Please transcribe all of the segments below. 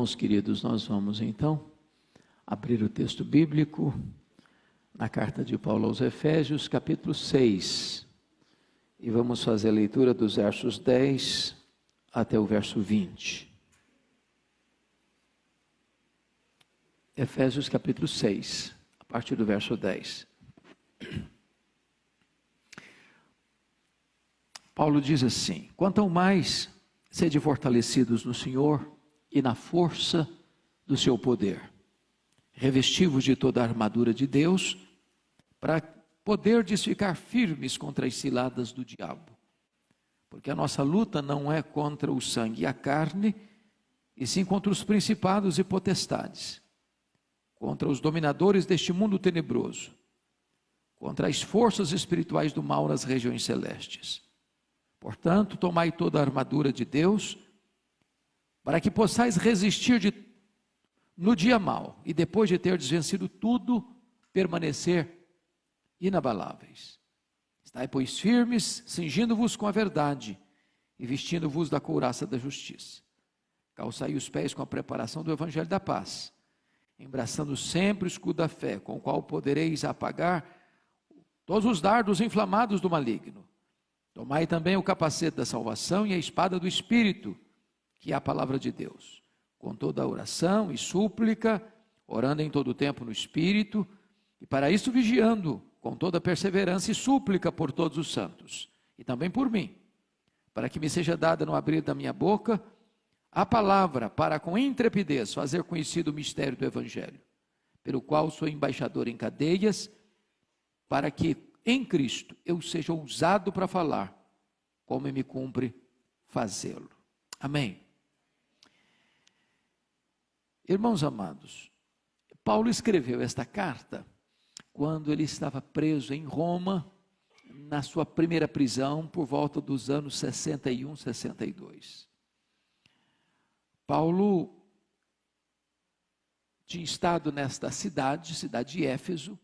Irmãos queridos, nós vamos então abrir o texto bíblico na carta de Paulo aos Efésios, capítulo 6, e vamos fazer a leitura dos versos 10 até o verso 20. Efésios capítulo 6, a partir do verso 10. Paulo diz assim: quanto ao mais, sede fortalecidos no Senhor e na força do seu poder, revestivos de toda a armadura de Deus, para poderdes ficar firmes contra as ciladas do diabo. Porque a nossa luta não é contra o sangue e a carne, e sim contra os principados e potestades, contra os dominadores deste mundo tenebroso, contra as forças espirituais do mal nas regiões celestes. Portanto, tomai toda a armadura de Deus, para que possais resistir no dia mau, e depois de ter vencido tudo, permanecer inabaláveis. Estai, pois, firmes, cingindo-vos com a verdade, e vestindo-vos da couraça da justiça. Calçai os pés com a preparação do evangelho da paz, embraçando sempre o escudo da fé, com o qual podereis apagar todos os dardos inflamados do maligno. Tomai também o capacete da salvação e a espada do Espírito, que é a palavra de Deus, com toda a oração e súplica, orando em todo o tempo no Espírito, e para isso vigiando, com toda perseverança e súplica por todos os santos, e também por mim, para que me seja dada no abrir da minha boca a palavra, para com intrepidez fazer conhecido o mistério do Evangelho, pelo qual sou embaixador em cadeias, para que em Cristo eu seja ousado para falar, como me cumpre fazê-lo. Amém. Irmãos amados, Paulo escreveu esta carta quando ele estava preso em Roma, na sua primeira prisão, por volta dos anos 61, 62. Paulo tinha estado nesta cidade de Éfeso,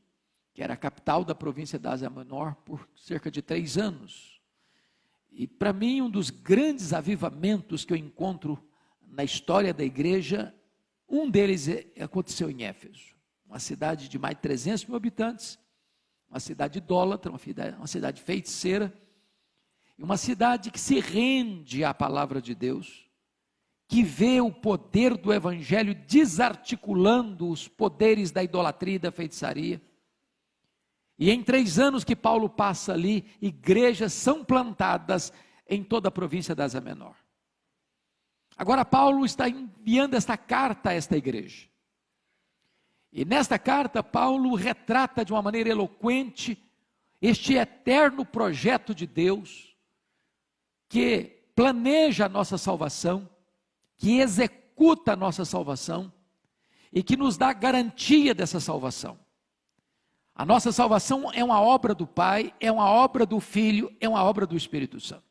que era a capital da província da Ásia Menor, por cerca de 3 anos. E para mim, um dos grandes avivamentos que eu encontro na história da igreja, um deles aconteceu em Éfeso, uma cidade de mais de 300 mil habitantes, uma cidade idólatra, uma cidade feiticeira, e uma cidade que se rende à palavra de Deus, que vê o poder do evangelho desarticulando os poderes da idolatria e da feitiçaria. E em 3 anos que Paulo passa ali, igrejas são plantadas em toda a província da Ásia Menor. Agora Paulo está enviando esta carta a esta igreja. E nesta carta Paulo retrata de uma maneira eloquente este eterno projeto de Deus, que planeja a nossa salvação, que executa a nossa salvação e que nos dá garantia dessa salvação. A nossa salvação é uma obra do Pai, é uma obra do Filho, é uma obra do Espírito Santo.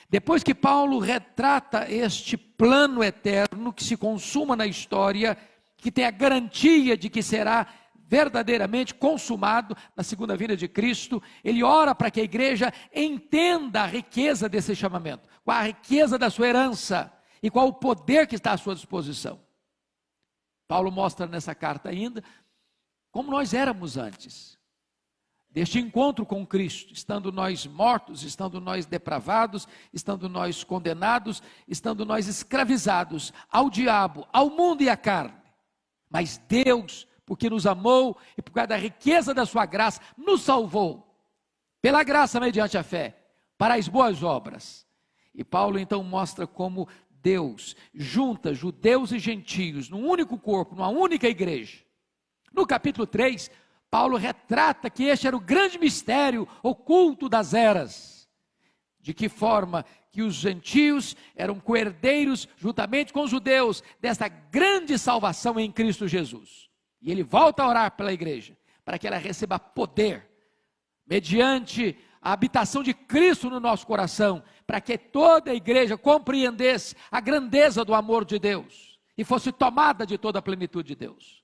Depois que Paulo retrata este plano eterno que se consuma na história, que tem a garantia de que será verdadeiramente consumado na segunda vinda de Cristo, ele ora para que a igreja entenda a riqueza desse chamamento, qual a riqueza da sua herança e qual o poder que está à sua disposição. Paulo mostra nessa carta ainda como nós éramos antes deste encontro com Cristo, estando nós mortos, estando nós depravados, estando nós condenados, estando nós escravizados ao diabo, ao mundo e à carne. Mas Deus, porque nos amou e por causa da riqueza da sua graça, nos salvou, pela graça mediante a fé, para as boas obras. E Paulo então mostra como Deus junta judeus e gentios num único corpo, numa única igreja. No capítulo 3, Paulo retrata que este era o grande mistério oculto das eras. De que forma que os gentios eram coerdeiros juntamente com os judeus desta grande salvação em Cristo Jesus. E ele volta a orar pela igreja, para que ela receba poder, mediante a habitação de Cristo no nosso coração, para que toda a igreja compreendesse a grandeza do amor de Deus, e fosse tomada de toda a plenitude de Deus.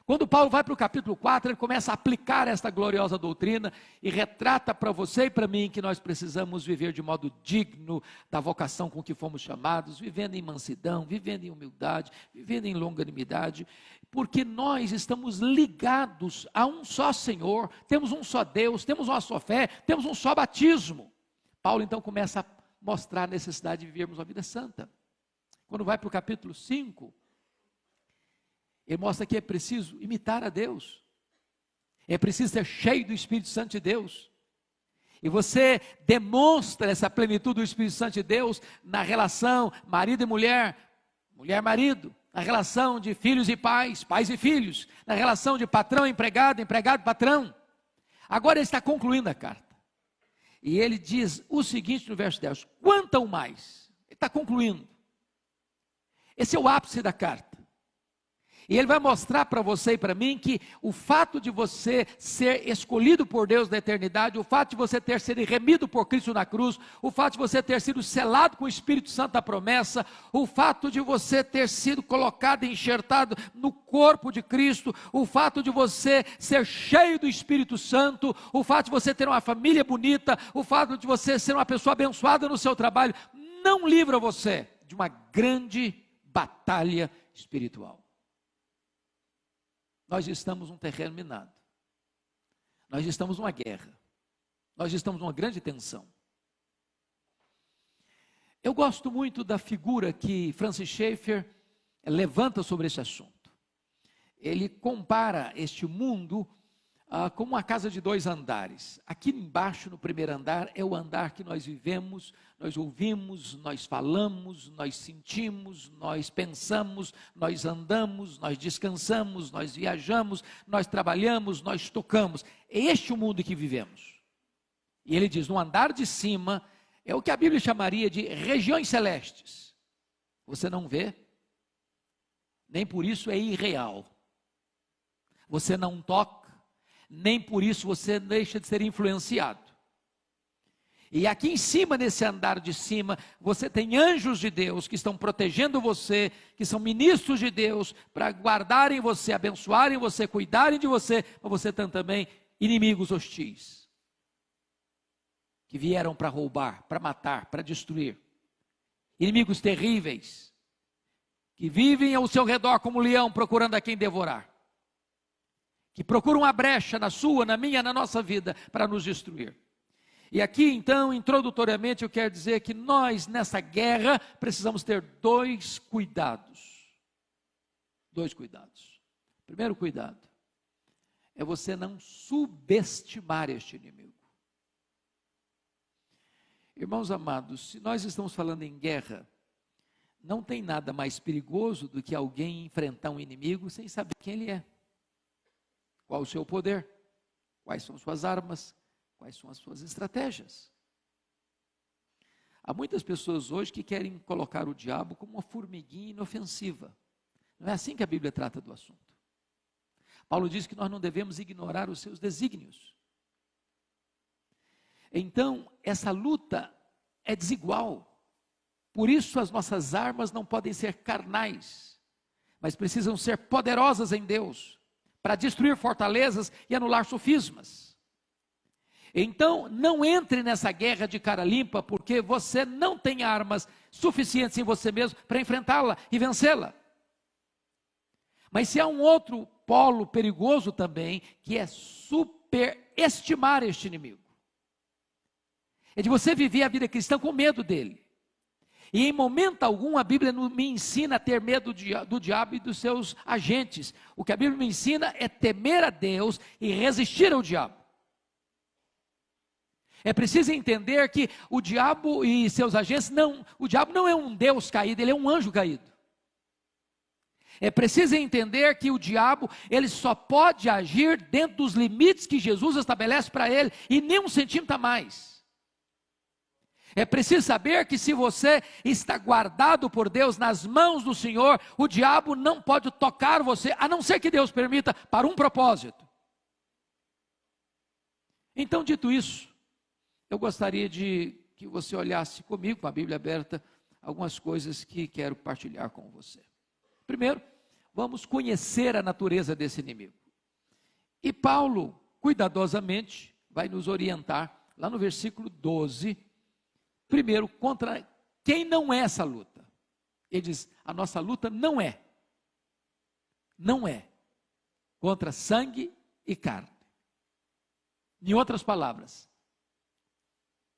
Quando Paulo vai para o capítulo 4, ele começa a aplicar esta gloriosa doutrina e retrata para você e para mim que nós precisamos viver de modo digno da vocação com que fomos chamados, vivendo em mansidão, vivendo em humildade, vivendo em longanimidade, porque nós estamos ligados a um só Senhor, temos um só Deus, temos uma só fé, temos um só batismo. Paulo então começa a mostrar a necessidade de vivermos uma vida santa. Quando vai para o capítulo 5, ele mostra que é preciso imitar a Deus, é preciso ser cheio do Espírito Santo de Deus, e você demonstra essa plenitude do Espírito Santo de Deus na relação marido e mulher, mulher-marido, na relação de filhos e pais, pais e filhos, na relação de patrão e empregado, empregado-patrão. Agora ele está concluindo a carta, e ele diz o seguinte no verso 10, quanto ao mais, ele está concluindo, esse é o ápice da carta. E ele vai mostrar para você e para mim que o fato de você ser escolhido por Deus na eternidade, o fato de você ter sido remido por Cristo na cruz, o fato de você ter sido selado com o Espírito Santo da promessa, o fato de você ter sido colocado e enxertado no corpo de Cristo, o fato de você ser cheio do Espírito Santo, o fato de você ter uma família bonita, o fato de você ser uma pessoa abençoada no seu trabalho, não livra você de uma grande batalha espiritual. Nós estamos num terreno minado, nós estamos numa guerra, nós estamos numa grande tensão. Eu gosto muito da figura que Francis Schaeffer levanta sobre esse assunto. Ele compara este mundo como uma casa de 2 andares. Aqui embaixo, no primeiro andar, é o andar que nós vivemos, nós ouvimos, nós falamos, nós sentimos, nós pensamos, nós andamos, nós descansamos, nós viajamos, nós trabalhamos, nós tocamos. É este o mundo que vivemos. E ele diz, no andar de cima, é o que a Bíblia chamaria de regiões celestes. Você não vê, nem por isso é irreal. Você não toca, nem por isso você deixa de ser influenciado. E aqui em cima, nesse andar de cima, você tem anjos de Deus que estão protegendo você, que são ministros de Deus, para guardarem você, abençoarem você, cuidarem de você, mas você tem também inimigos hostis, que vieram para roubar, para matar, para destruir. Inimigos terríveis, que vivem ao seu redor como leão, procurando a quem devorar. Que procuram uma brecha na sua, na minha, na nossa vida, para nos destruir. E aqui então, introdutoriamente, eu quero dizer que nós, nessa guerra, precisamos ter 2 cuidados. 2 cuidados. Primeiro cuidado, é você não subestimar este inimigo. Irmãos amados, se nós estamos falando em guerra, não tem nada mais perigoso do que alguém enfrentar um inimigo sem saber quem ele é. Qual o seu poder? Quais são suas armas? Quais são as suas estratégias? Há muitas pessoas hoje que querem colocar o diabo como uma formiguinha inofensiva. Não é assim que a Bíblia trata do assunto. Paulo diz que nós não devemos ignorar os seus desígnios. Então, essa luta é desigual. Por isso as nossas armas não podem ser carnais, mas precisam ser poderosas em Deus, para destruir fortalezas e anular sofismas. Então, não entre nessa guerra de cara limpa, porque você não tem armas suficientes em você mesmo para enfrentá-la e vencê-la. Mas se há um outro polo perigoso também, que é superestimar este inimigo. É de você viver a vida cristã com medo dele. E em momento algum a Bíblia não me ensina a ter medo do diabo e dos seus agentes. O que a Bíblia me ensina é temer a Deus e resistir ao diabo. É preciso entender que o diabo e seus agentes, o diabo não é um Deus caído, ele é um anjo caído. É preciso entender que o diabo, ele só pode agir dentro dos limites que Jesus estabelece para ele, e nem 1 centímetro a mais. É preciso saber que se você está guardado por Deus nas mãos do Senhor, o diabo não pode tocar você, a não ser que Deus permita, para um propósito. Então, dito isso, eu gostaria de que você olhasse comigo, com a Bíblia aberta, algumas coisas que quero partilhar com você. Primeiro, vamos conhecer a natureza desse inimigo. E Paulo, cuidadosamente, vai nos orientar, lá no versículo 12, primeiro, contra quem não é essa luta. Ele diz, a nossa luta não é contra sangue e carne. Em outras palavras,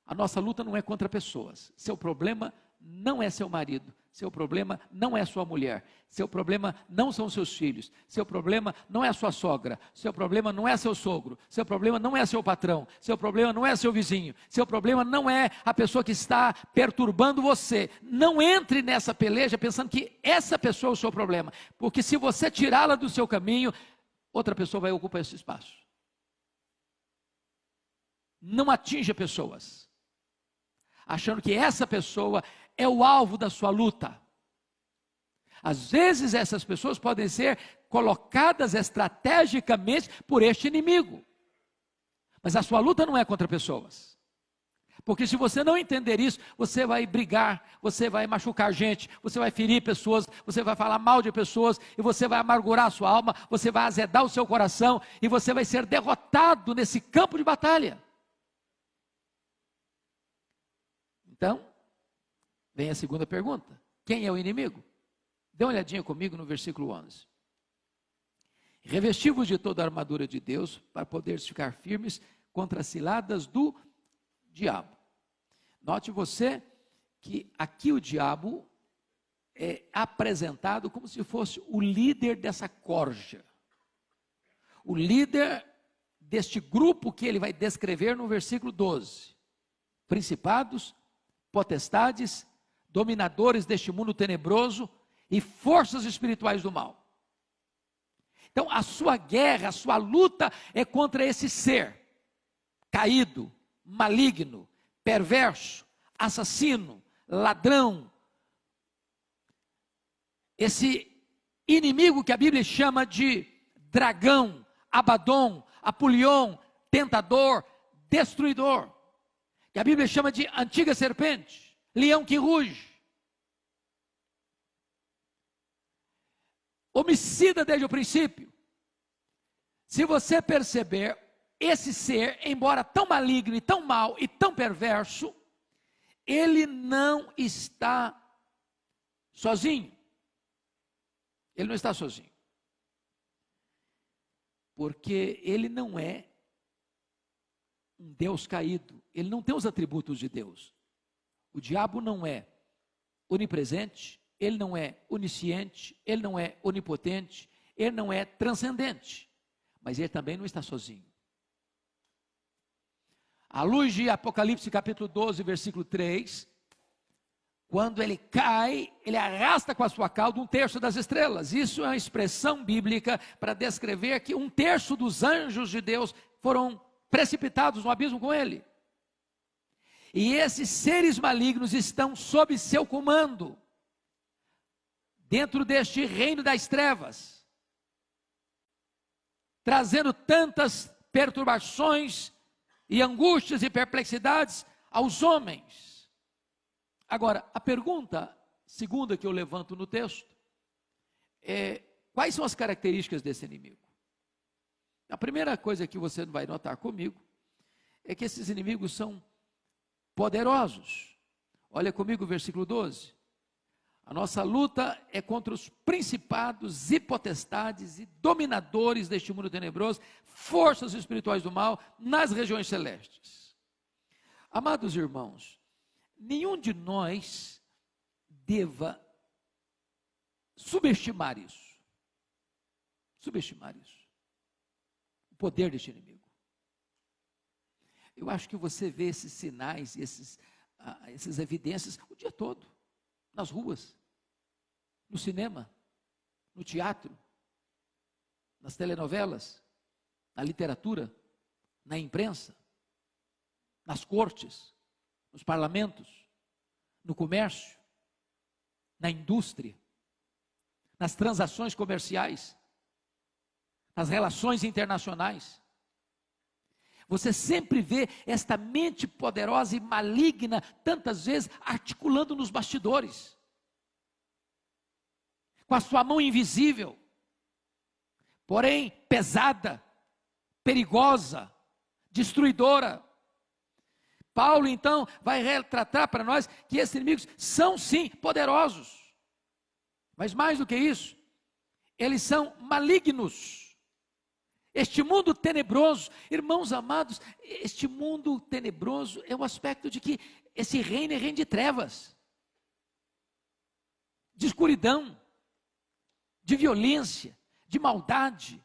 a nossa luta não é contra pessoas. Seu problema não é seu marido, seu problema não é sua mulher, seu problema não são seus filhos, seu problema não é sua sogra, seu problema não é seu sogro, seu problema não é seu patrão, seu problema não é seu vizinho, seu problema não é a pessoa que está perturbando você. Não entre nessa peleja pensando que essa pessoa é o seu problema, porque se você tirá-la do seu caminho, outra pessoa vai ocupar esse espaço. Não atinja pessoas, achando que essa pessoa é o alvo da sua luta. Às vezes essas pessoas podem ser colocadas estrategicamente por este inimigo. Mas a sua luta não é contra pessoas. Porque se você não entender isso, você vai brigar, você vai machucar gente, você vai ferir pessoas, você vai falar mal de pessoas, e você vai amargurar a sua alma, você vai azedar o seu coração, e você vai ser derrotado nesse campo de batalha. Então, vem a segunda pergunta. Quem é o inimigo? Dê uma olhadinha comigo no versículo 11. Revesti-vos de toda a armadura de Deus, para poderes ficar firmes contra as ciladas do diabo. Note você que aqui o diabo é apresentado como se fosse o líder dessa corja. O líder deste grupo que ele vai descrever no versículo 12. Principados, potestades, dominadores deste mundo tenebroso e forças espirituais do mal. Então a sua guerra, a sua luta é contra esse ser caído, maligno, perverso, assassino, ladrão. Esse inimigo que a Bíblia chama de dragão, Abaddon, Apolion, tentador, destruidor. Que a Bíblia chama de antiga serpente, leão que ruge. Homicida desde o princípio. Se você perceber, esse ser, embora tão maligno e tão mau e tão perverso, ele não está sozinho. Ele não está sozinho. Porque ele não é um Deus caído. Ele não tem os atributos de Deus. O diabo não é onipresente, ele não é onisciente, ele não é onipotente, ele não é transcendente, mas ele também não está sozinho. À luz de Apocalipse capítulo 12, versículo 3, quando ele cai, ele arrasta com a sua cauda 1/3 das estrelas. Isso é uma expressão bíblica para descrever que 1/3 dos anjos de Deus foram precipitados no abismo com ele. E esses seres malignos estão sob seu comando, dentro deste reino das trevas, trazendo tantas perturbações e angústias e perplexidades aos homens. Agora, a pergunta segunda que eu levanto no texto é: quais são as características desse inimigo? A primeira coisa que você vai notar comigo é que esses inimigos são poderosos. Olha comigo o versículo 12. A nossa luta é contra os principados e potestades e dominadores deste mundo tenebroso, forças espirituais do mal nas regiões celestes. Amados irmãos, nenhum de nós deva subestimar isso. Subestimar isso. O poder deste inimigo. Eu acho que você vê esses sinais, essas evidências o dia todo. Nas ruas, no cinema, no teatro, nas telenovelas, na literatura, na imprensa, nas cortes, nos parlamentos, no comércio, na indústria, nas transações comerciais, nas relações internacionais. Você sempre vê esta mente poderosa e maligna, tantas vezes, articulando nos bastidores, com a sua mão invisível, porém pesada, perigosa, destruidora. Paulo então vai retratar para nós que esses inimigos são sim poderosos, mas mais do que isso, eles são malignos. Este mundo tenebroso, irmãos amados, este mundo tenebroso é o aspecto de que esse reino é reino de trevas, de escuridão, de violência, de maldade,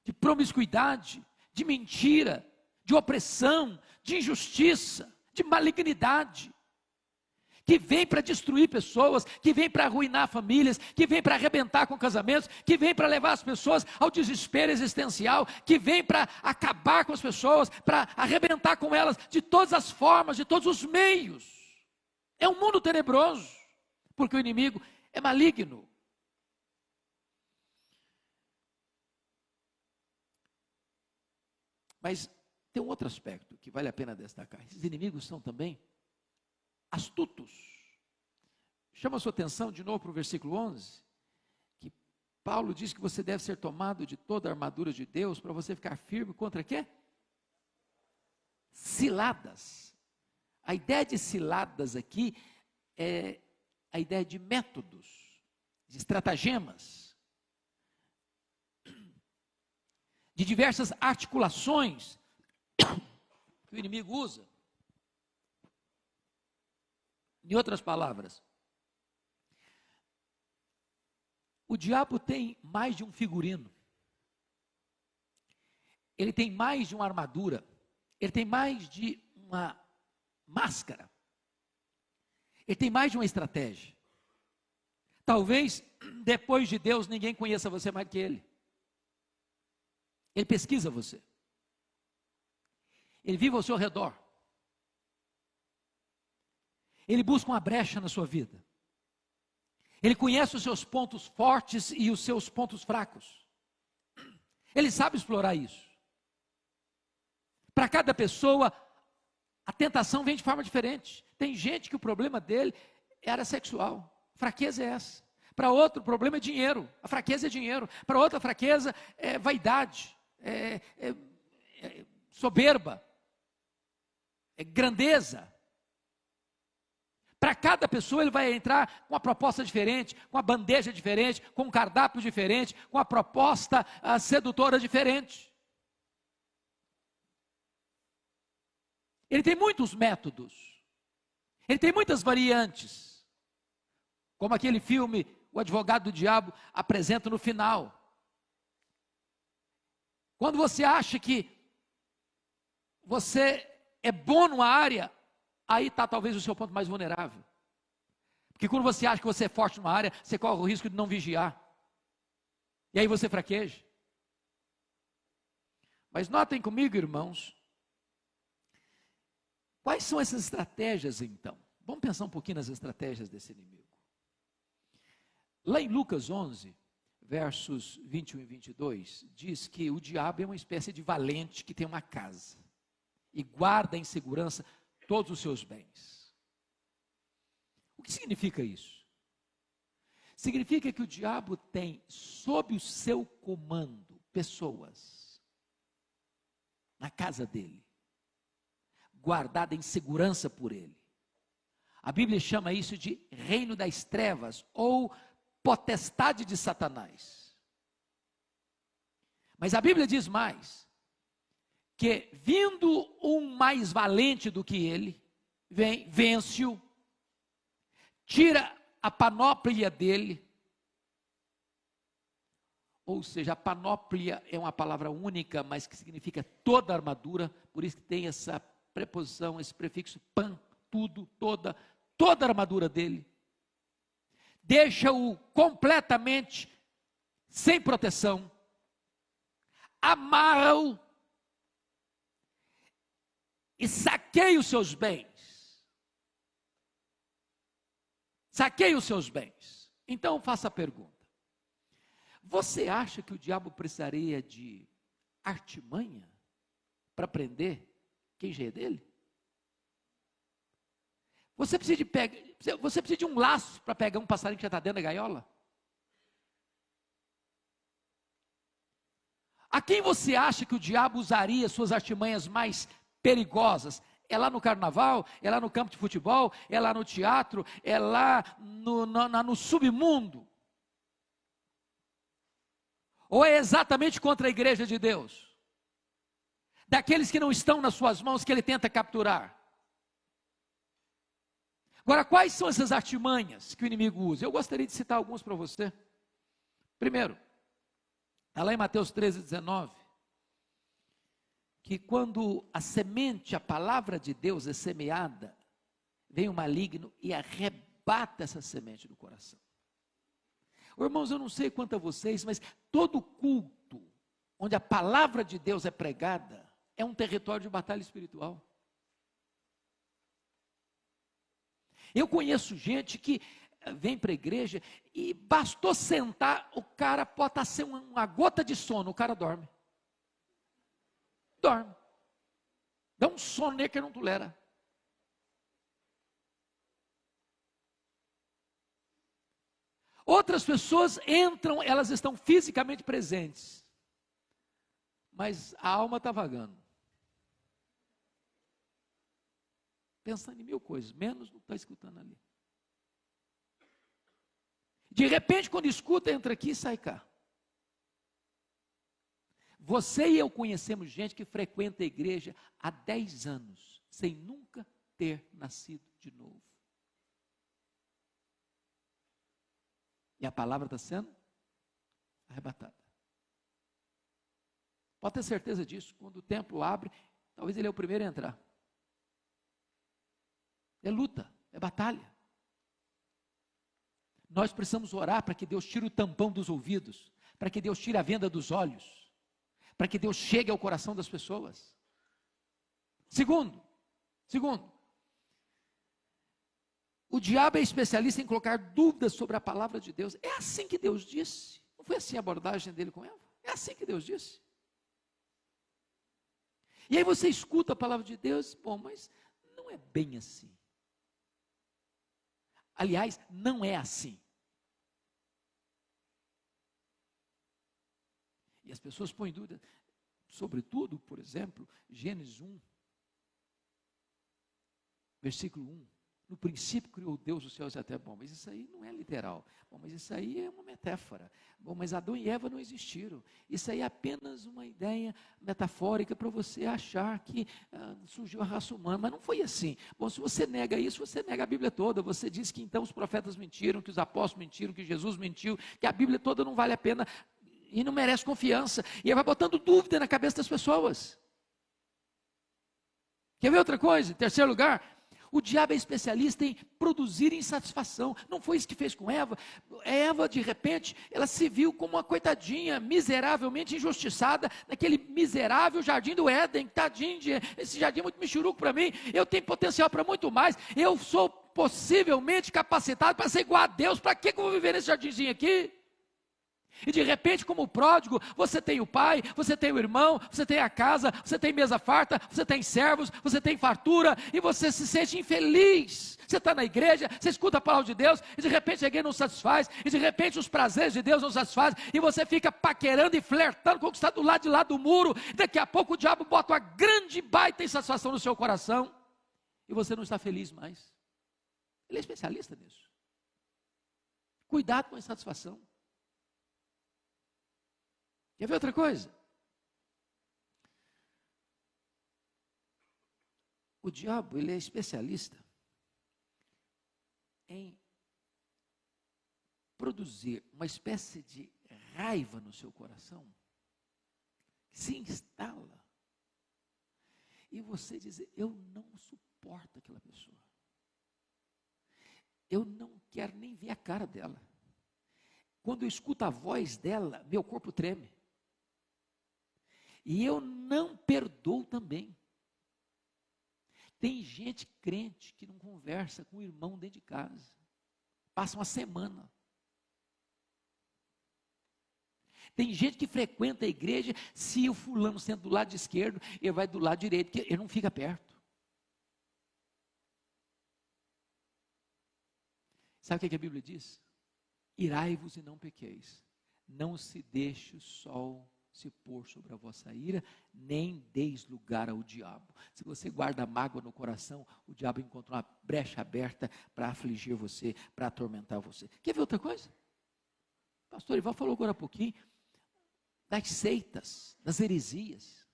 de promiscuidade, de mentira, de opressão, de injustiça, de malignidade, que vem para destruir pessoas, que vem para arruinar famílias, que vem para arrebentar com casamentos, que vem para levar as pessoas ao desespero existencial, que vem para acabar com as pessoas, para arrebentar com elas de todas as formas, de todos os meios. É um mundo tenebroso, porque o inimigo é maligno. Mas tem um outro aspecto que vale a pena destacar. Esses inimigos são também astutos. Chama a sua atenção de novo para o versículo 11, que Paulo diz que você deve ser tomado de toda a armadura de Deus para você ficar firme contra quê? Ciladas. A ideia de ciladas aqui é a ideia de métodos, de estratagemas, de diversas articulações que o inimigo usa. Em outras palavras, o diabo tem mais de um figurino, ele tem mais de uma armadura, ele tem mais de uma máscara, ele tem mais de uma estratégia. Talvez depois de Deus ninguém conheça você mais que ele. Ele pesquisa você, ele vive ao seu redor, ele busca uma brecha na sua vida, ele conhece os seus pontos fortes e os seus pontos fracos, ele sabe explorar isso. Para cada pessoa, a tentação vem de forma diferente. Tem gente que o problema dele é área sexual, a fraqueza é essa. Para outro, o problema é dinheiro, a fraqueza é dinheiro. Para outra, a fraqueza é vaidade, é soberba, é grandeza. Para cada pessoa ele vai entrar com uma proposta diferente, com uma bandeja diferente, com um cardápio diferente, com uma proposta sedutora diferente. Ele tem muitos métodos, ele tem muitas variantes, como aquele filme O Advogado do Diabo apresenta no final. Quando você acha que você é bom numa área, aí está talvez o seu ponto mais vulnerável. Porque quando você acha que você é forte numa área, você corre o risco de não vigiar. E aí você fraqueja. Mas notem comigo, irmãos, quais são essas estratégias então? Vamos pensar um pouquinho nas estratégias desse inimigo. Lá em Lucas 11, versos 21 e 22, diz que o diabo é uma espécie de valente que tem uma casa e guarda em segurança todos os seus bens. O que significa isso? Significa que o diabo tem sob o seu comando pessoas na casa dele, guardada em segurança por ele. A Bíblia chama isso de reino das trevas ou potestade de Satanás. Mas a Bíblia diz mais, que vindo um mais valente do que ele, vem, vence-o, tira a panóplia dele. Ou seja, a panóplia é uma palavra única, mas que significa toda a armadura, por isso que tem essa preposição, esse prefixo pan, tudo, toda a armadura dele. Deixa-o completamente sem proteção, amarra-o e saqueia os seus bens. Saqueia os seus bens. Então faça a pergunta: você acha que o diabo precisaria de artimanha para prender quem já é dele? Você precisa de um laço para pegar um passarinho que já está dentro da gaiola? A quem você acha que o diabo usaria suas artimanhas mais perigosas? É lá no carnaval? É lá no campo de futebol? É lá no teatro? É lá no submundo? Ou é exatamente contra a igreja de Deus? Daqueles que não estão nas suas mãos que ele tenta capturar? Agora, quais são essas artimanhas que o inimigo usa? Eu gostaria de citar alguns para você. Primeiro, está lá em Mateus 13:19, que quando a semente, a palavra de Deus é semeada, vem o maligno e arrebata essa semente do coração. Irmãos, eu não sei quanto a vocês, mas todo culto onde a palavra de Deus é pregada é um território de batalha espiritual. Eu conheço gente que vem para a igreja e bastou sentar, o cara pode estar sem uma gota de sono, o cara dorme. Dorme. Dá um sono nele que ele não tolera. Outras pessoas entram, elas estão fisicamente presentes, mas a alma está vagando. Pensando em mil coisas, menos não está escutando ali. De repente, quando escuta, entra aqui e sai cá. Você e eu conhecemos gente que frequenta a igreja há 10 anos, sem nunca ter nascido de novo. E a palavra está sendo arrebatada. Pode ter certeza disso, quando o templo abre, talvez ele é o primeiro a entrar. É luta, é batalha. Nós precisamos orar para que Deus tire o tampão dos ouvidos, para que Deus tire a venda dos olhos, para que Deus chegue ao coração das pessoas. Segundo, o diabo é especialista em colocar dúvidas sobre a palavra de Deus. É assim que Deus disse. Não foi assim a abordagem dele com Eva? É assim que Deus disse. E aí você escuta a palavra de Deus, bom, mas não é bem assim. Aliás, não é assim. E as pessoas põem dúvida, sobretudo, por exemplo, Gênesis 1, versículo 1. No princípio criou Deus os céus e a terra. Bom, mas isso aí não é literal. Bom, mas isso aí é uma metáfora. Bom, mas Adão e Eva não existiram. Isso aí é apenas uma ideia metafórica para você achar que surgiu a raça humana. Mas não foi assim. Bom, se você nega isso, você nega a Bíblia toda. Você diz que então os profetas mentiram, que os apóstolos mentiram, que Jesus mentiu, que a Bíblia toda não vale a pena e não merece confiança. E aí vai botando dúvida na cabeça das pessoas. Quer ver outra coisa? Em terceiro lugar, o diabo é especialista em produzir insatisfação. Não foi isso que fez com Eva. Eva, de repente, ela se viu como uma coitadinha, miseravelmente injustiçada, naquele miserável jardim do Éden. Tadinho, esse jardim é muito michuruco para mim. Eu tenho potencial para muito mais. Eu sou possivelmente capacitado para ser igual a Deus. Para que eu vou viver nesse jardinzinho aqui? E de repente, como pródigo, você tem o pai, você tem o irmão, você tem a casa, você tem mesa farta, você tem servos, você tem fartura, e você se sente infeliz. Você está na igreja, você escuta a palavra de Deus, e de repente a igreja não satisfaz, e de repente os prazeres de Deus não satisfazem, e você fica paquerando e flertando com o que está do lado de lá do muro. Daqui a pouco o diabo bota uma grande baita insatisfação no seu coração, e você não está feliz mais. Ele é especialista nisso. Cuidado com a insatisfação. Quer ver outra coisa? O diabo, ele é especialista em produzir uma espécie de raiva no seu coração, que se instala, e você dizer, eu não suporto aquela pessoa, eu não quero nem ver a cara dela, quando eu escuto a voz dela, meu corpo treme, e eu não perdoo também. Tem gente crente que não conversa com o irmão dentro de casa, passa uma semana. Tem gente que frequenta a igreja, se o fulano senta do lado esquerdo, ele vai do lado direito, porque ele não fica perto. Sabe o que a Bíblia diz? Irai-vos e não pequeis, não se deixe o sol se pôr sobre a vossa ira, nem deis lugar ao diabo. Se você guarda mágoa no coração, o diabo encontra uma brecha aberta para afligir você, para atormentar você. Quer ver outra coisa? O pastor Ivan falou agora há pouquinho das seitas, das heresias.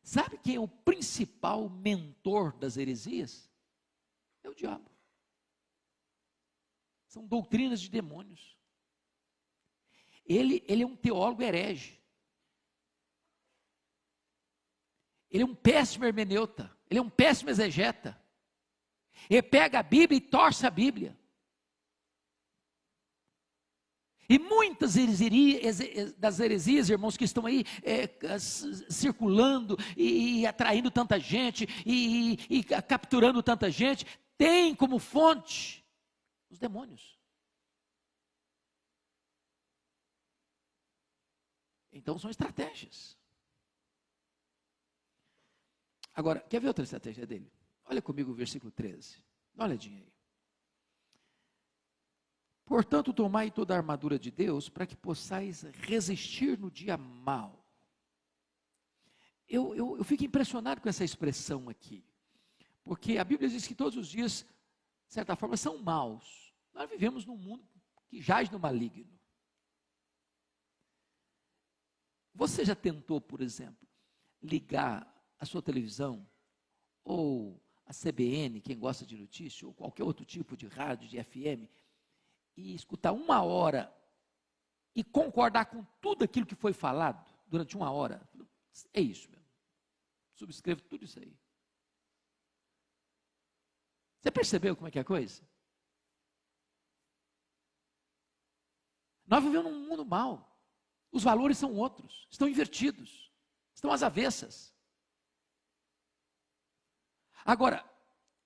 Sabe quem é o principal mentor das heresias? É o diabo. São doutrinas de demônios. Ele é um teólogo herege. Ele é um péssimo hermeneuta. Ele é um péssimo exegeta. Ele pega a Bíblia e torce a Bíblia. E muitas das heresias, irmãos, que estão aí circulando e atraindo tanta gente e capturando tanta gente, tem como fonte os demônios. Então são estratégias. Agora, quer ver outra estratégia dele? Olha comigo o versículo 13. Dá uma olhadinha aí. Portanto, tomai toda a armadura de Deus, para que possais resistir no dia mau. Eu fico impressionado com essa expressão aqui, porque a Bíblia diz que todos os dias, de certa forma, são maus. Nós vivemos num mundo que jaz no maligno. Você já tentou, por exemplo, ligar a sua televisão, ou a CBN, quem gosta de notícia, ou qualquer outro tipo de rádio, de FM, e escutar 1 hora e concordar com tudo aquilo que foi falado durante 1 hora? É isso mesmo. Subscrevo tudo isso aí. Você percebeu como é que é a coisa? Nós vivemos num mundo mau. Os valores são outros, estão invertidos, estão às avessas. Agora,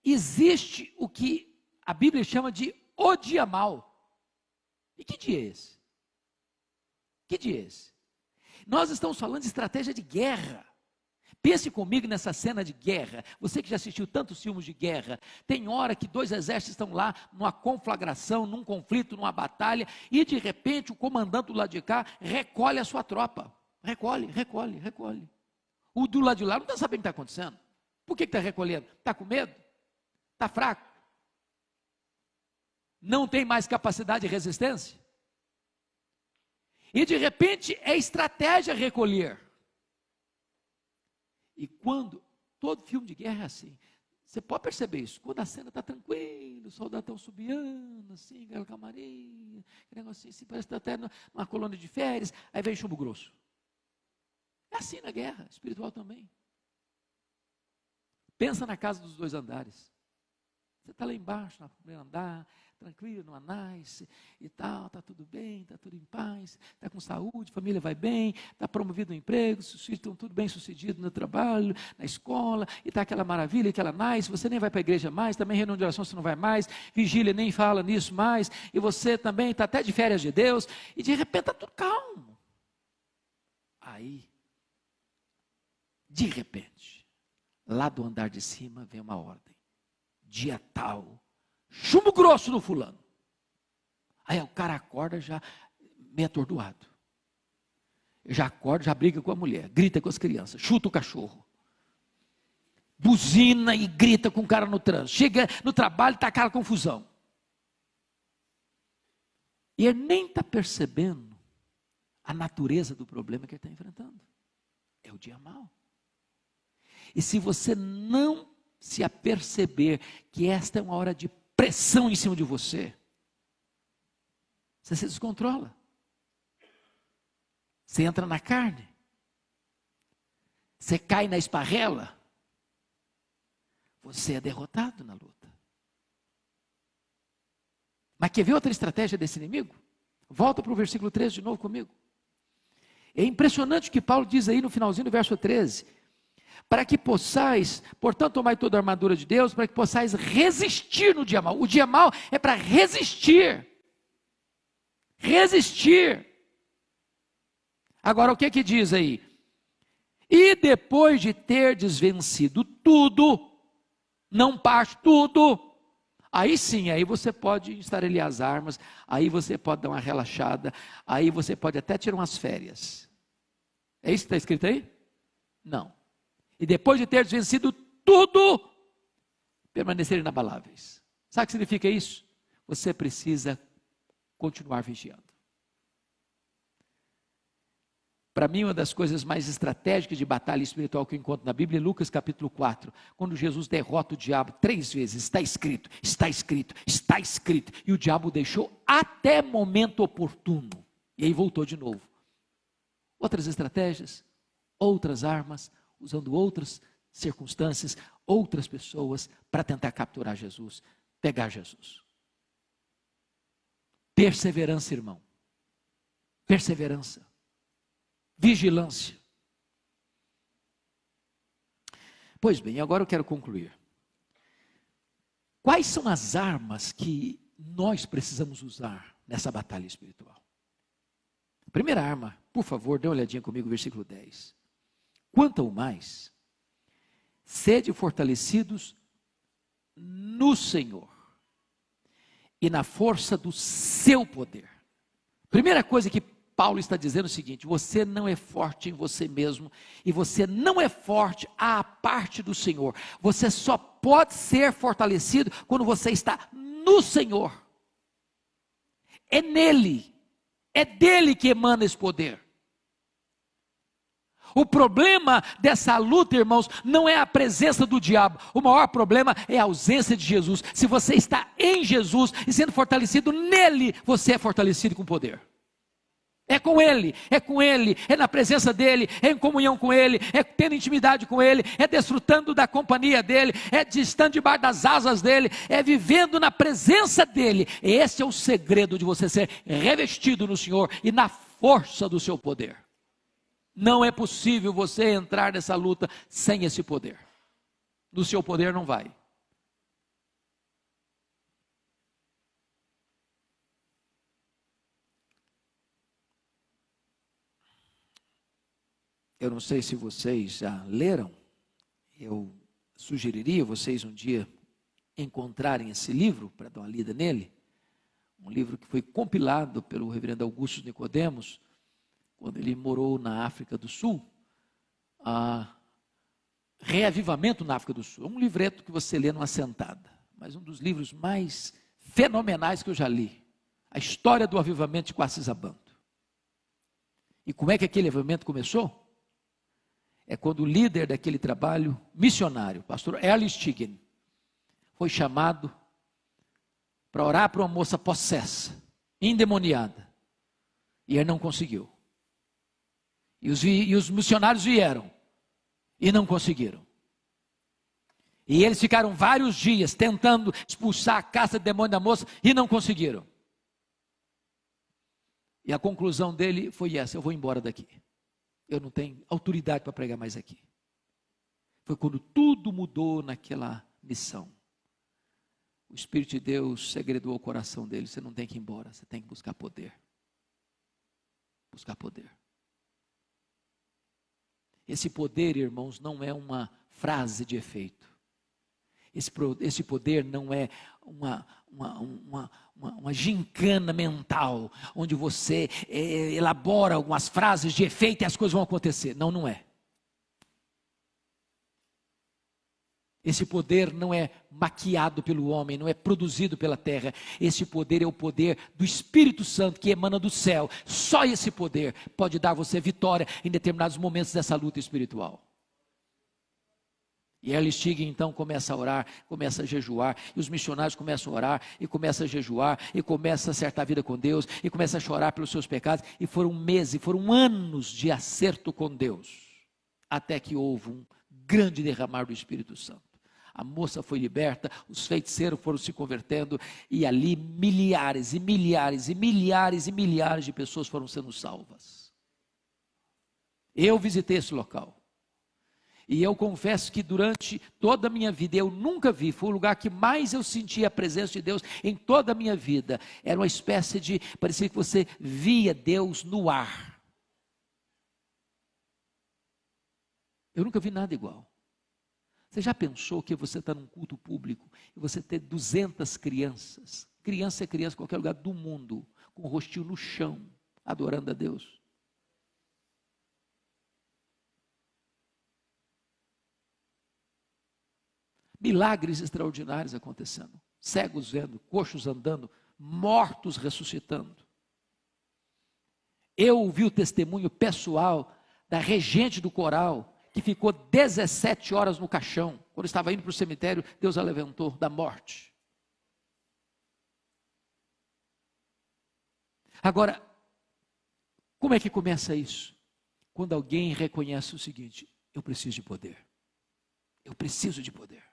existe o que a Bíblia chama de o dia mau. E que dia é esse? Que dia é esse? Nós estamos falando de estratégia de guerra. Pense comigo nessa cena de guerra. Você que já assistiu tantos filmes de guerra, tem hora que 2 exércitos estão lá numa conflagração, num conflito, numa batalha, e de repente o comandante do lado de cá recolhe a sua tropa. Recolhe. O do lado de lá não está sabendo o que está acontecendo. Por que está recolhendo? Está com medo? Está fraco? Não tem mais capacidade de resistência? E de repente é estratégia recolher. E quando, todo filme de guerra é assim, você pode perceber isso, quando a cena está tranquila, os soldados estão subiando, assim, aquela calmaria, aquele negocinho assim, parece que está até numa colônia de férias, aí vem chumbo grosso. É assim na guerra, espiritual também. Pensa na casa dos 2 andares. Você está lá embaixo, no primeiro andar, tranquilo, no nice e tal, está tudo bem, está tudo em paz, está com saúde, família vai bem, está promovido no emprego, os filhos estão tudo bem sucedido no trabalho, na escola, e está aquela maravilha, aquela nice, você nem vai para a igreja mais, também reunião de oração você não vai mais, vigília nem fala nisso mais, e você também está até de férias de Deus, e de repente está tudo calmo. Aí, de repente, lá do andar de cima vem uma ordem. Dia tal, chumbo grosso no fulano. Aí o cara acorda já meio atordoado. Já acorda, já briga com a mulher, grita com as crianças, chuta o cachorro. Buzina e grita com o cara no trânsito. Chega no trabalho e está aquela confusão. E ele nem está percebendo a natureza do problema que ele está enfrentando. É o dia mau. E se você não se aperceber que esta é uma hora de pressão em cima de você, você se descontrola. Você entra na carne. Você cai na esparrela. Você é derrotado na luta. Mas quer ver outra estratégia desse inimigo? Volta para o versículo 13 de novo comigo. É impressionante o que Paulo diz aí no finalzinho do verso 13. Para que possais, portanto, tomai toda a armadura de Deus, para que possais resistir no dia mau. O dia mau é para resistir. Resistir. Agora, o que diz aí? E depois de terdes vencido tudo, não parte tudo, Aí sim, aí você pode estarelhar as armas, aí você pode dar uma relaxada, aí você pode até tirar umas férias. É isso que está escrito aí? Não. E depois de ter vencido tudo, permanecer inabaláveis. Sabe o que significa isso? Você precisa continuar vigiando. Para mim, uma das coisas mais estratégicas de batalha espiritual que eu encontro na Bíblia é Lucas capítulo 4, quando Jesus derrota o diabo 3 vezes, está escrito, está escrito, está escrito, e o diabo o deixou até momento oportuno, e aí voltou de novo. Outras estratégias, outras armas, usando outras circunstâncias, outras pessoas, para tentar capturar Jesus, pegar Jesus. Perseverança, irmão, perseverança. Vigilância. Pois bem, agora eu quero concluir. Quais são as armas que nós precisamos usar nessa batalha espiritual? A primeira arma, por favor, dê uma olhadinha comigo, versículo 10. Quanto ao mais, sede fortalecidos no Senhor e na força do seu poder. Primeira coisa que Paulo está dizendo o seguinte: você não é forte em você mesmo, e você não é forte à parte do Senhor. Você só pode ser fortalecido quando você está no Senhor. É nele, é dele que emana esse poder. O problema dessa luta, irmãos, não é a presença do diabo. O maior problema é a ausência de Jesus. Se você está em Jesus e sendo fortalecido nele, você é fortalecido com poder. É com Ele, é na presença dEle, é em comunhão com Ele, é tendo intimidade com Ele, é desfrutando da companhia dEle, é estando debaixo das asas dEle, é vivendo na presença dEle. Esse é o segredo de você ser revestido no Senhor e na força do seu poder. Não é possível você entrar nessa luta sem esse poder. No seu poder não vai. Eu não sei se vocês já leram, eu sugeriria vocês um dia encontrarem esse livro, para dar uma lida nele, um livro que foi compilado pelo reverendo Augusto Nicodemos, quando ele morou na África do Sul, Reavivamento na África do Sul, é um livreto que você lê numa sentada, mas um dos livros mais fenomenais que eu já li, a história do avivamento de Quacisabanto. E como é que aquele avivamento começou? É quando o líder daquele trabalho missionário, o pastor Earl Stiggin, foi chamado para orar para uma moça possessa, endemoniada, e ele não conseguiu. E os missionários vieram, e não conseguiram. E eles ficaram vários dias tentando expulsar a caça de demônio da moça, e não conseguiram. E a conclusão dele foi essa: eu vou embora daqui. Eu não tenho autoridade para pregar mais aqui. Foi quando tudo mudou naquela missão. O Espírito de Deus segredou o coração dele. Você não tem que ir embora, você tem que buscar poder. Buscar poder. Esse poder, irmãos, não é uma frase de efeito. Esse poder não é uma gincana mental, onde você elabora algumas frases de efeito e as coisas vão acontecer. Não, não é. Esse poder não é maquiado pelo homem, não é produzido pela terra. Esse poder é o poder do Espírito Santo que emana do céu. Só esse poder pode dar a você vitória em determinados momentos dessa luta espiritual. E Earl Stiggin então começa a orar, começa a jejuar, e os missionários começam a orar, e começa a jejuar, e começa a acertar a vida com Deus, e começa a chorar pelos seus pecados, e foram meses, foram anos de acerto com Deus, até que houve um grande derramar do Espírito Santo. A moça foi liberta, os feiticeiros foram se convertendo, e ali milhares e milhares e milhares e milhares de pessoas foram sendo salvas. Eu visitei esse local. E eu confesso que durante toda a minha vida, eu nunca vi, foi o lugar que mais eu senti a presença de Deus em toda a minha vida. Era uma espécie de, parecia que você via Deus no ar. Eu nunca vi nada igual. Você já pensou que você está num culto público e você ter 200 crianças? Criança é criança em qualquer lugar do mundo, com o rostinho no chão, adorando a Deus. Milagres extraordinários acontecendo. Cegos vendo, coxos andando, mortos ressuscitando. Eu ouvi o testemunho pessoal da regente do coral, que ficou 17 horas no caixão. Quando estava indo para o cemitério, Deus a levantou da morte. Agora, como é que começa isso? Quando alguém reconhece o seguinte: eu preciso de poder. Eu preciso de poder.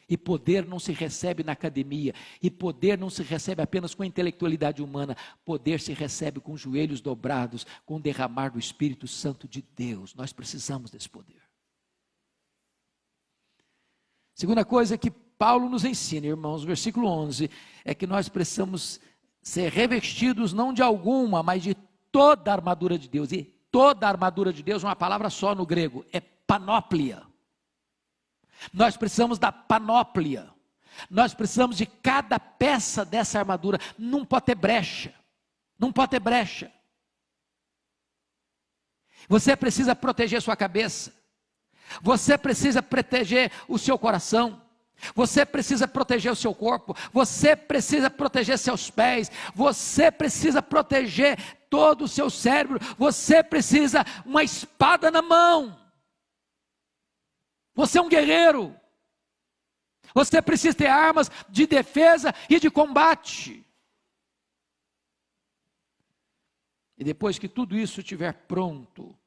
E poder não se recebe na academia, e poder não se recebe apenas com a intelectualidade humana, poder se recebe com joelhos dobrados, com o derramar do Espírito Santo de Deus. Nós precisamos desse poder. Segunda coisa que Paulo nos ensina, irmãos, versículo 11, é que nós precisamos ser revestidos não de alguma, mas de toda a armadura de Deus. E toda a armadura de Deus, uma palavra só no grego, é panóplia. Nós precisamos da panóplia. Nós precisamos de cada peça dessa armadura. Não pode ter brecha. Não pode ter brecha. Você precisa proteger sua cabeça. Você precisa proteger o seu coração. Você precisa proteger o seu corpo. Você precisa proteger seus pés. Você precisa proteger todo o seu cérebro. Você precisa uma espada na mão. Você é um guerreiro. Você precisa ter armas de defesa e de combate. E depois que tudo isso estiver pronto,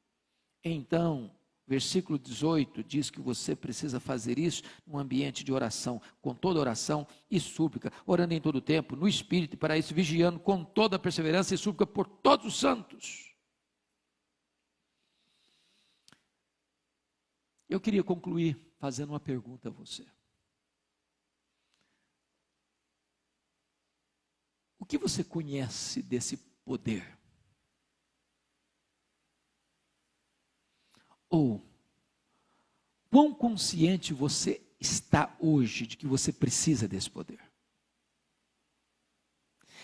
então, versículo 18 diz que você precisa fazer isso num ambiente de oração, com toda oração e súplica, orando em todo o tempo, no Espírito, e para isso vigiando com toda perseverança e súplica por todos os santos. Eu queria concluir fazendo uma pergunta a você. O que você conhece desse poder? Ou, quão consciente você está hoje de que você precisa desse poder?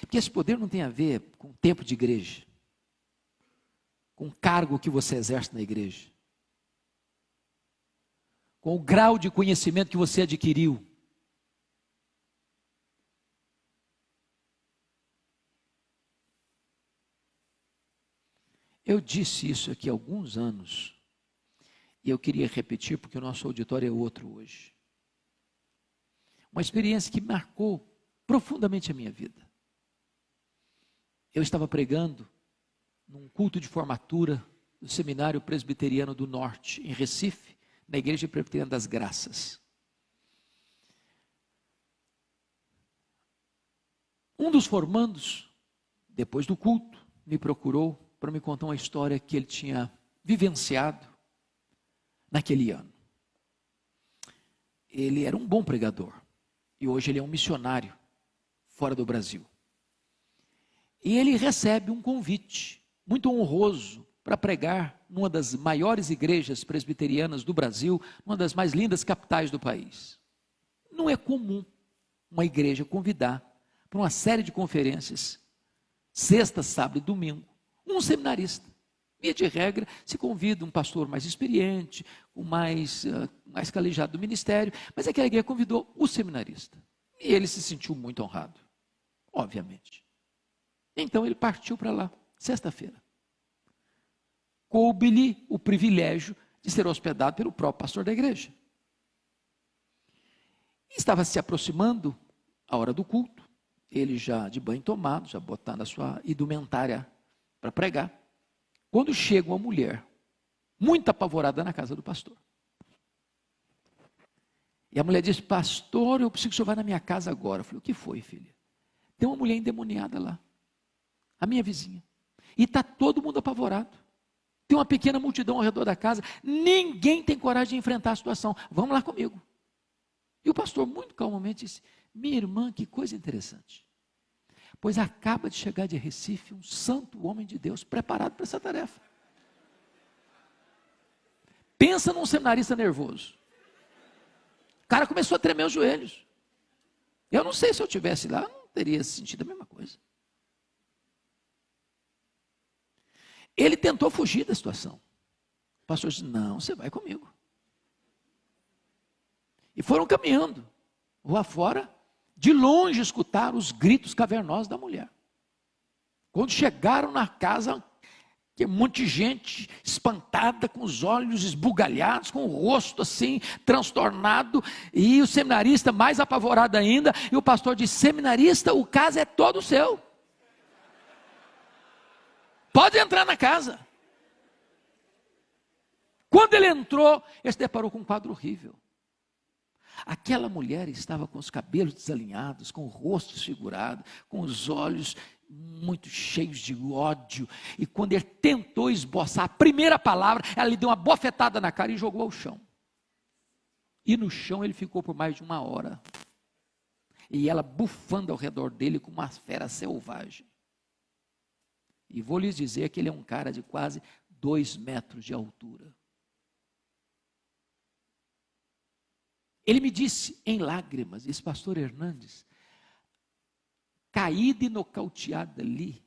Porque esse poder não tem a ver com o tempo de igreja, com o cargo que você exerce na igreja, com o grau de conhecimento que você adquiriu. Eu disse isso aqui há alguns anos, e eu queria repetir porque o nosso auditório é outro hoje. Uma experiência que marcou profundamente a minha vida. Eu estava pregando num culto de formatura do Seminário Presbiteriano do Norte, em Recife, na Igreja Presbiteriana das Graças. Um dos formandos, depois do culto, me procurou para me contar uma história que ele tinha vivenciado naquele ano. Ele era um bom pregador e hoje ele é um missionário fora do Brasil. E ele recebe um convite muito honroso para pregar numa das maiores igrejas presbiterianas do Brasil, uma das mais lindas capitais do país. Não é comum uma igreja convidar para uma série de conferências, sexta, sábado e domingo, um seminarista. Via de regra, se convida um pastor mais experiente, o mais calejado do ministério, mas aquela igreja convidou o seminarista. E ele se sentiu muito honrado, obviamente. Então ele partiu para lá, sexta-feira. Coube-lhe o privilégio de ser hospedado pelo próprio pastor da igreja. Estava se aproximando a hora do culto, ele já de banho tomado, já botando a sua indumentária para pregar, quando chega uma mulher, muito apavorada na casa do pastor. E a mulher diz: pastor, eu preciso que o senhor vá na minha casa agora. Eu falei: o que foi, filha? Tem uma mulher endemoniada lá, a minha vizinha, e está todo mundo apavorado. Tem uma pequena multidão ao redor da casa, ninguém tem coragem de enfrentar a situação. Vamos lá comigo. E o pastor, muito calmamente, disse: minha irmã, que coisa interessante. Pois acaba de chegar de Recife um santo homem de Deus preparado para essa tarefa. Pensa num seminarista nervoso. cara começou a tremer os joelhos. Eu não sei se eu estivesse lá, eu não teria sentido a mesma coisa. Ele tentou fugir da situação. O pastor disse, não, você vai comigo. E foram caminhando, rua fora, de longe escutaram os gritos cavernosos da mulher. Quando chegaram na casa, que um monte de gente espantada, com os olhos esbugalhados, com o rosto assim, transtornado, e o seminarista mais apavorado ainda, e o pastor disse, seminarista, o caso é todo seu. Pode entrar na casa. Quando ele entrou, ele se deparou com um quadro horrível. Aquela mulher estava com os cabelos desalinhados, com o rosto desfigurado, com os olhos muito cheios de ódio. E quando ele tentou esboçar a primeira palavra, ela lhe deu uma bofetada na cara e jogou ao chão. E no chão ele ficou por mais de 1 hora. E ela bufando ao redor dele como uma fera selvagem. E vou lhes dizer que ele é um cara de quase 2 metros de altura. Ele me disse em lágrimas, esse pastor Hernandes, caído e nocauteado ali,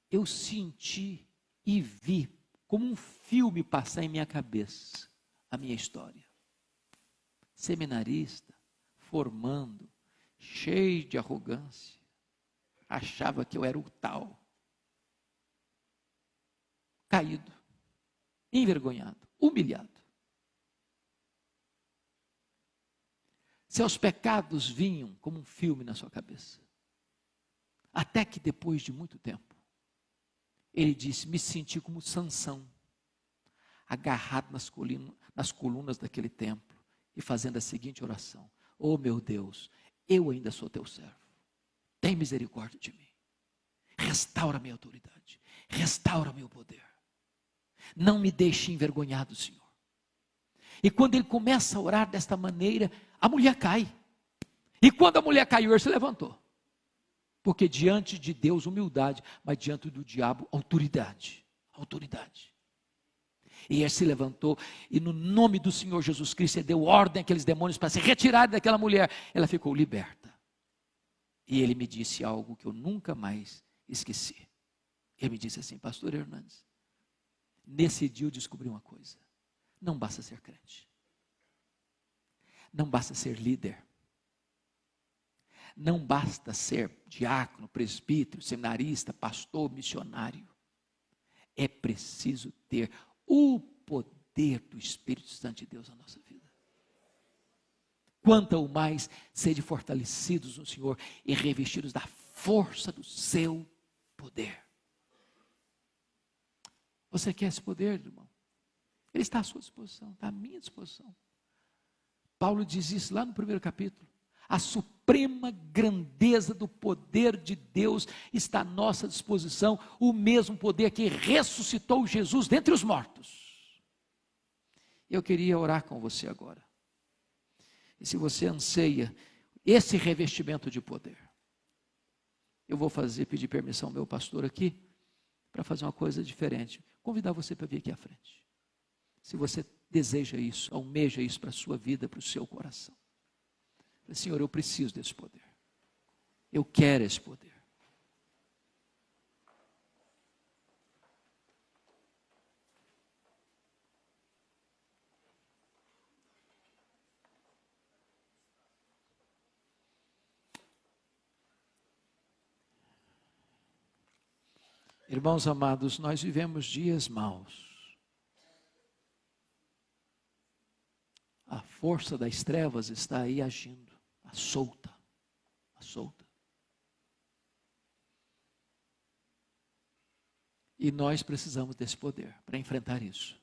eu senti e vi como um filme passar em minha cabeça a minha história. Seminarista, formando, cheio de arrogância, achava que eu era o tal. Caído, envergonhado, humilhado. Seus pecados vinham como um filme na sua cabeça. Até que depois de muito tempo, ele disse, me senti como Sansão, agarrado nas colunas daquele templo, e fazendo a seguinte oração, oh meu Deus, eu ainda sou teu servo, tem misericórdia de mim, restaura minha autoridade, restaura meu poder, não me deixe envergonhado, Senhor. E quando ele começa a orar desta maneira, a mulher cai. E quando a mulher caiu, ele se levantou. Porque diante de Deus, humildade, mas diante do diabo, autoridade. Autoridade. E ele se levantou, e no nome do Senhor Jesus Cristo, ele deu ordem àqueles demônios para se retirarem daquela mulher. Ela ficou liberta. E ele me disse algo que eu nunca mais esqueci. Ele me disse assim, pastor Hernandes, nesse dia eu descobri uma coisa. Não basta ser crente. Não basta ser líder. Não basta ser diácono, presbítero, seminarista, pastor, missionário. É preciso ter o poder do Espírito Santo de Deus na nossa vida. Quanto ao mais sede fortalecidos no Senhor e revestidos da força do seu poder. Você quer esse poder, irmão? Ele está à sua disposição, está à minha disposição. Paulo diz isso lá no 1º capítulo. A suprema grandeza do poder de Deus está à nossa disposição, o mesmo poder que ressuscitou Jesus dentre os mortos. Eu queria orar com você agora. E se você anseia esse revestimento de poder, eu vou pedir permissão ao meu pastor aqui, para fazer uma coisa diferente. Convidar você para vir aqui à frente. Se você deseja isso, almeja isso para a sua vida, para o seu coração. Senhor, eu preciso desse poder. Eu quero esse poder. Irmãos amados, nós vivemos dias maus. A força das trevas está aí agindo, à solta, à solta. E nós precisamos desse poder para enfrentar isso,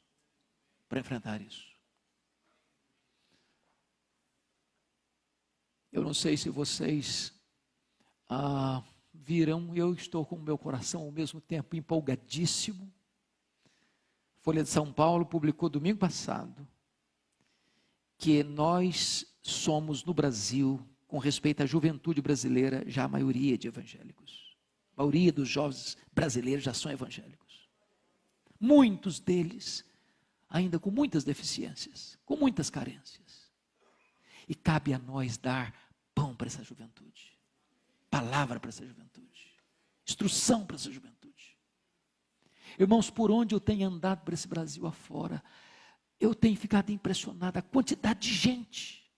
para enfrentar isso. Eu não sei se vocês viram, eu estou com o meu coração ao mesmo tempo empolgadíssimo. Folha de São Paulo publicou domingo passado que nós somos no Brasil, com respeito à juventude brasileira, já a maioria de evangélicos. A maioria dos jovens brasileiros já são evangélicos. Muitos deles ainda com muitas deficiências, com muitas carências. E cabe a nós dar pão para essa juventude, palavra para essa juventude, instrução para essa juventude. Irmãos, por onde eu tenho andado para esse Brasil afora, eu tenho ficado impressionado a quantidade de gente.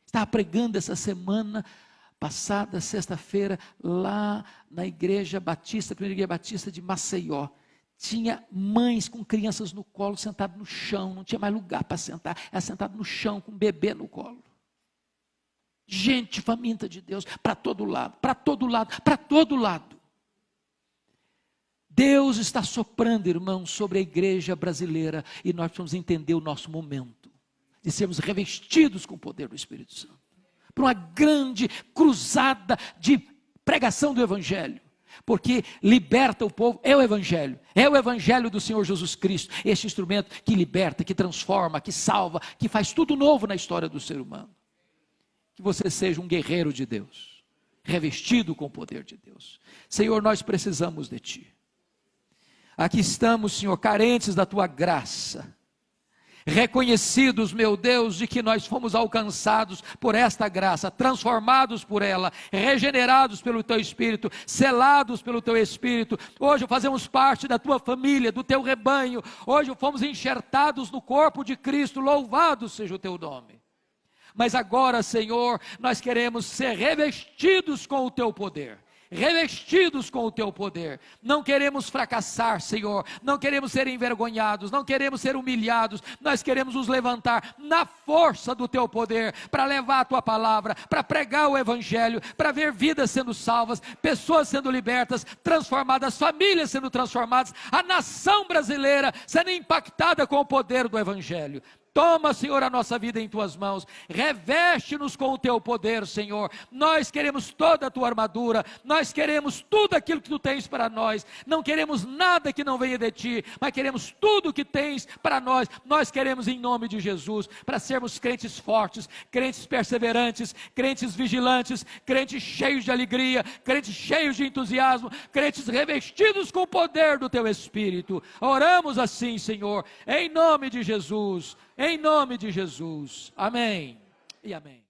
Estava pregando essa semana passada, sexta-feira, lá na igreja batista, primeira igreja batista de Maceió. Tinha mães com crianças no colo, sentado no chão, não tinha mais lugar para sentar, era sentado no chão com um bebê no colo. Gente faminta de Deus, para todo lado, para todo lado, para todo lado. Deus está soprando, irmãos, sobre a igreja brasileira, e nós precisamos entender o nosso momento, de sermos revestidos com o poder do Espírito Santo, para uma grande cruzada de pregação do Evangelho, porque liberta o povo, é o Evangelho do Senhor Jesus Cristo, este instrumento que liberta, que transforma, que salva, que faz tudo novo na história do ser humano. Que você seja um guerreiro de Deus, revestido com o poder de Deus. Senhor, nós precisamos de Ti. Aqui estamos, Senhor, carentes da Tua graça, reconhecidos, meu Deus, de que nós fomos alcançados por esta graça, transformados por ela, regenerados pelo Teu Espírito, selados pelo Teu Espírito. Hoje fazemos parte da Tua família, do Teu rebanho. Hoje fomos enxertados no corpo de Cristo. Louvado seja o Teu nome. Mas agora, Senhor, nós queremos ser revestidos com o Teu poder. Revestidos com o Teu poder, não queremos fracassar, Senhor, não queremos ser envergonhados, não queremos ser humilhados, nós queremos nos levantar na força do Teu poder, para levar a Tua palavra, para pregar o Evangelho, para ver vidas sendo salvas, pessoas sendo libertas, transformadas, famílias sendo transformadas, a nação brasileira sendo impactada com o poder do Evangelho. Toma, Senhor, a nossa vida em Tuas mãos, reveste-nos com o Teu poder, Senhor. Nós queremos toda a Tua armadura, nós queremos tudo aquilo que Tu tens para nós, não queremos nada que não venha de Ti, mas queremos tudo o que tens para nós. Nós queremos em nome de Jesus, para sermos crentes fortes, crentes perseverantes, crentes vigilantes, crentes cheios de alegria, crentes cheios de entusiasmo, crentes revestidos com o poder do Teu Espírito. Oramos assim, Senhor, em nome de Jesus. Em nome de Jesus, amém e amém.